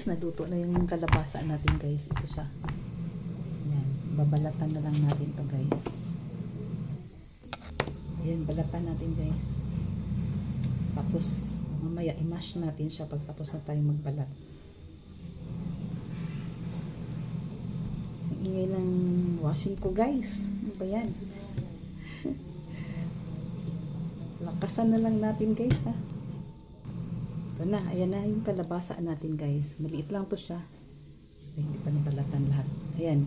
guys, naluto na yung kalabasa natin guys. Ito siya. Ayan, babalatan na lang natin to guys. Ayan, balatan natin guys. Tapos mamaya i-mash natin siya pagtapos na tayo magbalat. Ang ingay ng washing ko guys. Ano ba yan? Lakasan na lang natin guys ha. Ito na, ayan na yung kalabasa natin guys. Maliit lang to siya. Ay, hindi pa nabalatan lahat. Ayan.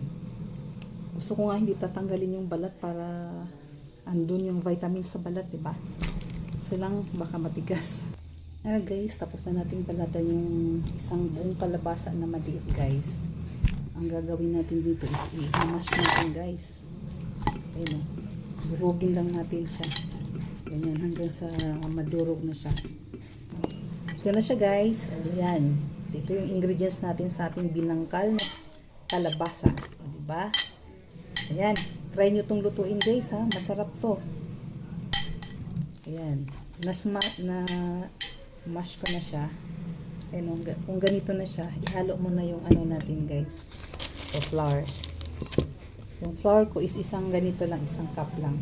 Gusto ko nga hindi tatanggalin yung balat para andun yung vitamins sa balat, diba? So lang, baka matigas. Ayan guys, tapos na natin balatan yung isang buong kalabasa na maliit guys. Ang gagawin natin dito is i-mash natin guys. Ayan o. Durugin lang natin siya. Ganyan, hanggang sa madurog na siya. Ito na siya guys. Ayan. Ito yung ingredients natin sa ating binangkal na kalabasa. O, diba? Ayan. Try nyo itong lutuin guys ha. Masarap to. Ayan. Mash ko na siya. Ayan. Kung ganito na siya, ihalo mo na yung ano natin guys. O flour. Yung flour ko is isang ganito lang. Isang cup lang.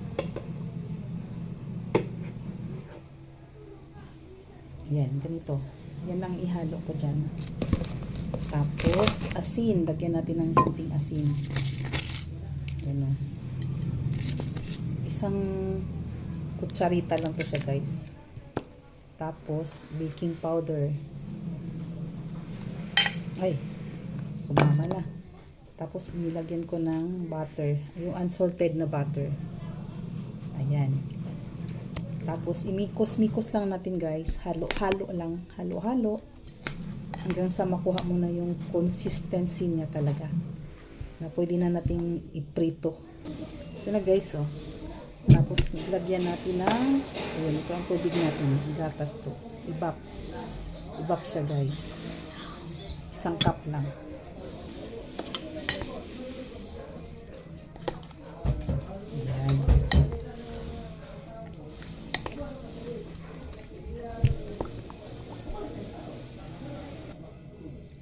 Ayan, ganito. Yan lang ihalo ko dyan. Tapos, asin. Lagyan natin ng konting asin. Ayan o. Isang kutsarita lang to siya guys. Tapos, baking powder. Ay, sumama na. Tapos, nilagyan ko ng butter. Yung unsalted na butter. Ayan. Tapos, imikos-mikos lang natin guys. Halo-halo lang. Halo-halo. Hanggang sa makuha mo na yung consistency niya talaga. Na pwede na natin iprito. So na guys, oh. Tapos, lagyan natin ng, ayan, ito ang tubig natin. Gatas to. Ibap. Ibap siya guys. Isang cup lang.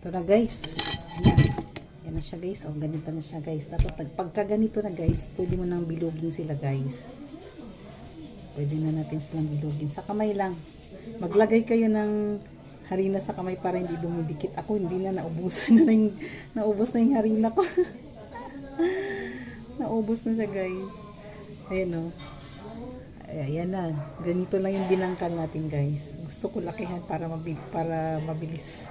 Ito na guys. Yan na siya guys. O, ganito na siya guys. Dapat pagka ganito na guys, pwede mo nang bilugin sila guys. Pwede na natin silang bilugin. Sa kamay lang. Maglagay kayo ng harina sa kamay para hindi dumidikit. Ako hindi na naubusan na yung, naubos na yung harina ko. Naubos na siya guys. Ayan o. Ayan na. Ganito lang yung binangkal natin guys. Gusto ko lakihan para mabilis.